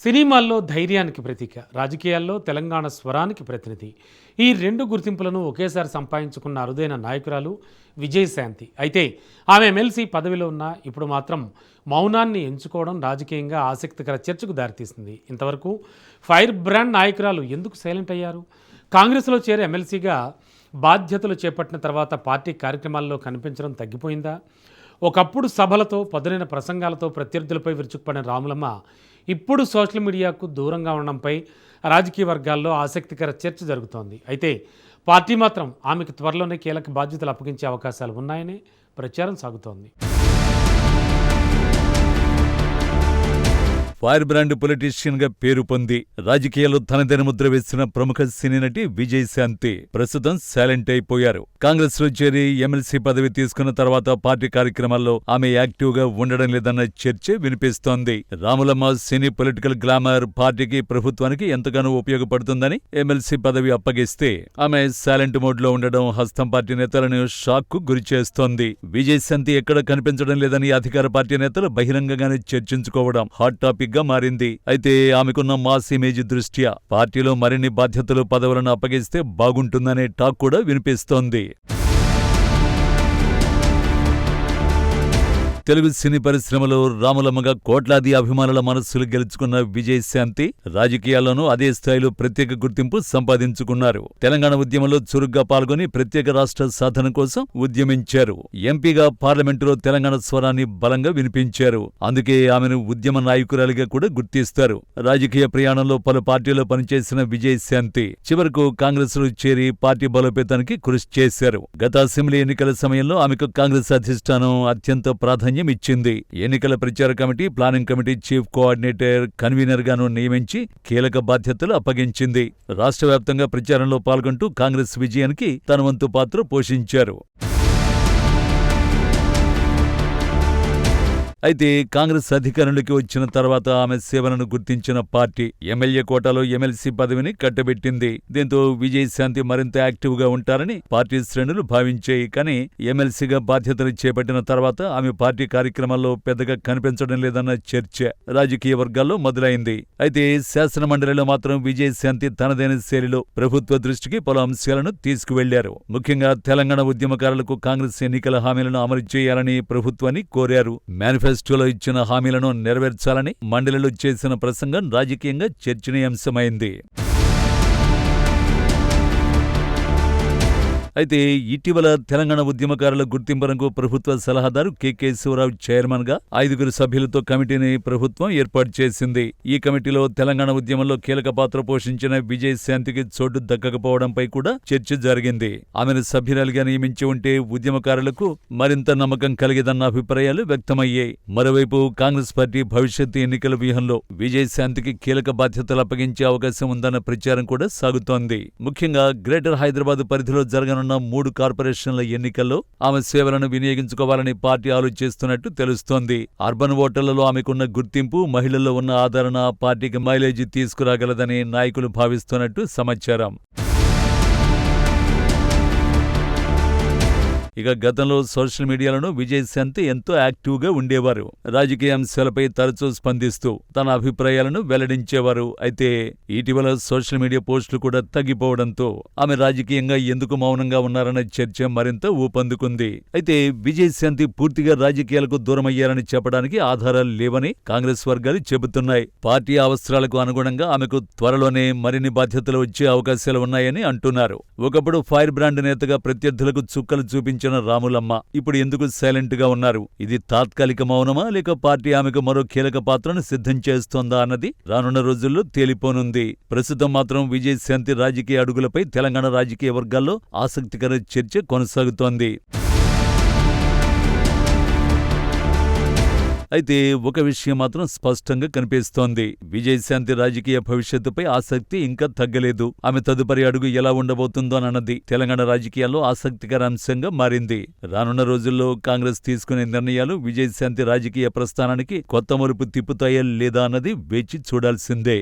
సినిమాల్లో ధైర్యానికి ప్రతీక, రాజకీయాల్లో తెలంగాణ స్వరానికి ప్రతినిధి. ఈ రెండు గుర్తింపులను ఒకేసారి సంపాదించుకున్న అరుదైన నాయకురాలు విజయశాంతి. అయితే ఆమె ఎమ్మెల్సీ పదవిలో ఉన్న ఇప్పుడు మాత్రం మౌనాన్ని ఎంచుకోవడం రాజకీయంగా ఆసక్తికర చర్చకు దారితీస్తుంది. ఇంతవరకు ఫైర్ బ్రాండ్ నాయకురాలు ఎందుకు సైలెంట్ అయ్యారు? కాంగ్రెస్లో చేరే ఎమ్మెల్సీగా బాధ్యతలు చేపట్టిన తర్వాత పార్టీ కార్యక్రమాల్లో కనిపించడం తగ్గిపోయిందా? ఒకప్పుడు సభలతో పదునైన ప్రసంగాలతో ప్రత్యర్థులపై విరుచుకుపడిన రాములమ్మ ఇప్పుడు సోషల్ మీడియాకు దూరంగా ఉండడంపై రాజకీయ వర్గాల్లో ఆసక్తికర చర్చ జరుగుతోంది. అయితే పార్టీ మాత్రం ఆమెకు త్వరలోనే కీలక బాధ్యతలు అప్పగించే అవకాశాలు ఉన్నాయని ప్రచారం సాగుతోంది. ఫైర్ బ్రాండ్ పొలిటీషియన్ గా పేరు పొంది రాజకీయాల్లో తనదైన ముద్ర వేసిన ప్రముఖ సినీ నటి విజయశాంతి ప్రస్తుతం సైలెంట్ అయిపోయారు. కాంగ్రెస్ లో చేరి ఎమ్మెల్సీ పదవి తీసుకున్న తర్వాత పార్టీ కార్యక్రమాల్లో ఆమె యాక్టివ్ గా ఉండడం లేదన్న చర్చ వినిపిస్తోంది. రాములమ్మ సినీ పొలిటికల్ గ్లామర్ పార్టీకి, ప్రభుత్వానికి ఎంతగానో ఉపయోగపడుతుందని ఎమ్మెల్సీ పదవి అప్పగిస్తే ఆమె సైలెంట్ మోడ్ లో ఉండడం హస్తం పార్టీ నేతలను షాక్ కు గురిచేస్తోంది. విజయశాంతి ఎక్కడ కనిపించడం లేదని అధికార పార్టీ నేతలు బహిరంగంగానే చర్చించుకోవడం హాట్ టాపిక్ గా మారింది. అయితే ఆమెకున్న మాస్ ఇమేజ్ దృష్ట్యా పార్టీలో మరిన్ని బాధ్యతలు, పదవులను అప్పగిస్తే బాగుంటుందనే టాక్ కూడా వినిపిస్తోంది. తెలుగు సినీ పరిశ్రమలో రాములమ్మగా కోట్లాది అభిమానుల మనస్సులు గెలుచుకున్న విజయశాంతి రాజకీయాల్లోనూ అదే స్థాయిలో ప్రత్యేక గుర్తింపు సంపాదించుకున్నారు. తెలంగాణ ఉద్యమంలో చురుగ్గా పాల్గొని ప్రత్యేక రాష్ట్ర సాధన కోసం ఉద్యమించారు. ఎంపీగా పార్లమెంటులో తెలంగాణ స్వరాన్ని బలంగా వినిపించారు. అందుకే ఆమెను ఉద్యమ నాయకురాలిగా కూడా గుర్తిస్తారు. రాజకీయ ప్రయాణంలో పలు పార్టీల్లో పనిచేసిన విజయశాంతి చివరకు కాంగ్రెస్ లో చేరి పార్టీ బలోపేతానికి కృషి చేశారు. గత అసెంబ్లీ ఎన్నికల సమయంలో ఆమెకు కాంగ్రెస్ అధిష్టానం అత్యంత ప్రాధాన్యం ఇచ్చింది. ఎన్నికల ప్రచార committee, planning committee chief coordinator, convener గాను నియమించి కీలక బాధ్యతలు అప్పగించింది. రాష్ట్ర వ్యాప్తంగా ప్రచారంలో పాల్గొంటూ కాంగ్రెస్ విజయానికి తన వంతు పాత్ర పోషించారు. అయితే కాంగ్రెస్ అధికారంలోకి వచ్చిన తర్వాత ఆమె సేవలను గుర్తించిన పార్టీ ఎమ్మెల్యే కోటాలో ఎమ్మెల్సీ పదవిని కట్టబెట్టింది. దీంతో విజయశాంతి మరింత యాక్టివ్ గా ఉంటారని పార్టీ శ్రేణులు భావించాయి. కానీ ఎమ్మెల్సీగా బాధ్యతలు చేపట్టిన తర్వాత ఆమె పార్టీ కార్యక్రమాల్లో పెద్దగా కనిపించడం లేదన్న చర్చ రాజకీయ వర్గాల్లో మొదలైంది. అయితే శాసన మండలిలో మాత్రం విజయశాంతి తనదైన శైలిలో ప్రభుత్వ దృష్టికి పలు అంశాలను తీసుకువెళ్లారు. ముఖ్యంగా తెలంగాణ ఉద్యమకారులకు కాంగ్రెస్ ఎన్నికల హామీలను అమలు చేయాలని ప్రభుత్వాన్ని కోరారు. మేనిఫెస్టోలో ఇచ్చిన హామీలను నెరవేర్చాలని మండలిలో చేసిన ప్రసంగం రాజకీయంగా చర్చనీయాంశమైంది. అయితే ఇటీవల తెలంగాణ ఉద్యమకారుల గుర్తింపునకు ప్రభుత్వ సలహాదారు కె శివరావు చైర్మన్ గా 5 సభ్యులతో కమిటీని ప్రభుత్వం ఏర్పాటు చేసింది. ఈ కమిటీలో తెలంగాణ ఉద్యమంలో కీలక పాత్ర పోషించిన విజయశాంతికి చోటు దక్కకపోవడంపై కూడా చర్చ జరిగింది. ఆమెను సభ్యురాలిగా నియమించి ఉంటే ఉద్యమకారులకు మరింత నమ్మకం కలిగేదన్న అభిప్రాయాలు వ్యక్తమయ్యాయి. మరోవైపు కాంగ్రెస్ పార్టీ భవిష్యత్తు ఎన్నికల వ్యూహంలో విజయశాంతికి కీలక బాధ్యతలు అప్పగించే అవకాశం ఉందన్న ప్రచారం కూడా సాగుతోంది. ముఖ్యంగా గ్రేటర్ హైదరాబాద్ పరిధిలో జరగనున్న 3 కార్పొరేషన్ల ఎన్నికల్లో ఆమె సేవలను వినియోగించుకోవాలని పార్టీ ఆలోచిస్తున్నట్టు తెలుస్తోంది. అర్బన్ ఓటర్లలో ఆమెకున్న గుర్తింపు, మహిళల్లో ఉన్న ఆదరణ పార్టీకి మైలేజీ తీసుకురాగలదని నాయకులు భావిస్తున్నట్టు సమాచారం. ఇక గతంలో సోషల్ మీడియాలోనూ విజయశాంతి ఎంతో యాక్టివ్గా ఉండేవారు. రాజకీయ అంశాలపై తరచూ స్పందిస్తూ తన అభిప్రాయాలను వెల్లడించేవారు. అయితే ఇటీవల సోషల్ మీడియా పోస్టులు కూడా తగ్గిపోవడంతో ఆమె రాజకీయంగా ఎందుకు మౌనంగా ఉన్నారన్న చర్చ మరింత ఊపందుకుంది. అయితే విజయశాంతి పూర్తిగా రాజకీయాలకు దూరమయ్యారని చెప్పడానికి ఆధారాలు లేవని కాంగ్రెస్ వర్గాలు చెబుతున్నాయి. పార్టీ అవసరాలకు అనుగుణంగా ఆమెకు త్వరలోనే మరిన్ని బాధ్యతలు వచ్చే అవకాశాలు ఉన్నాయని అంటున్నారు. ఒకప్పుడు ఫైర్ బ్రాండ్ నేతగా ప్రత్యర్థులకు చుక్కలు చూపించిన రాములమ్మ ఇప్పుడు ఎందుకు సైలెంట్ గా ఉన్నారు? ఇది తాత్కాలిక మౌనమా, లేక పార్టీ ఆమెకు మరో కీలక పాత్రను సిద్ధం చేస్తోందా అన్నది రానున్న రోజుల్లో తేలిపోనుంది. ప్రస్తుతం మాత్రం విజయశాంతి రాజకీయ అడుగులపై తెలంగాణ రాజకీయ వర్గాల్లో ఆసక్తికర చర్చ కొనసాగుతోంది. అయితే ఒక విషయం మాత్రం స్పష్టంగా కనిపిస్తోంది. విజయశాంతి రాజకీయ భవిష్యత్తుపై ఆసక్తి ఇంకా తగ్గలేదు. ఆమె తదుపరి అడుగు ఎలా ఉండబోతుందోనన్నది తెలంగాణ రాజకీయాల్లో ఆసక్తికర అంశంగా మారింది. రానున్న రోజుల్లో కాంగ్రెస్ తీసుకునే నిర్ణయాలు విజయశాంతి రాజకీయ ప్రస్థానానికి కొత్త మలుపు తిప్పుతాయా లేదా అన్నది వేచి చూడాల్సిందే.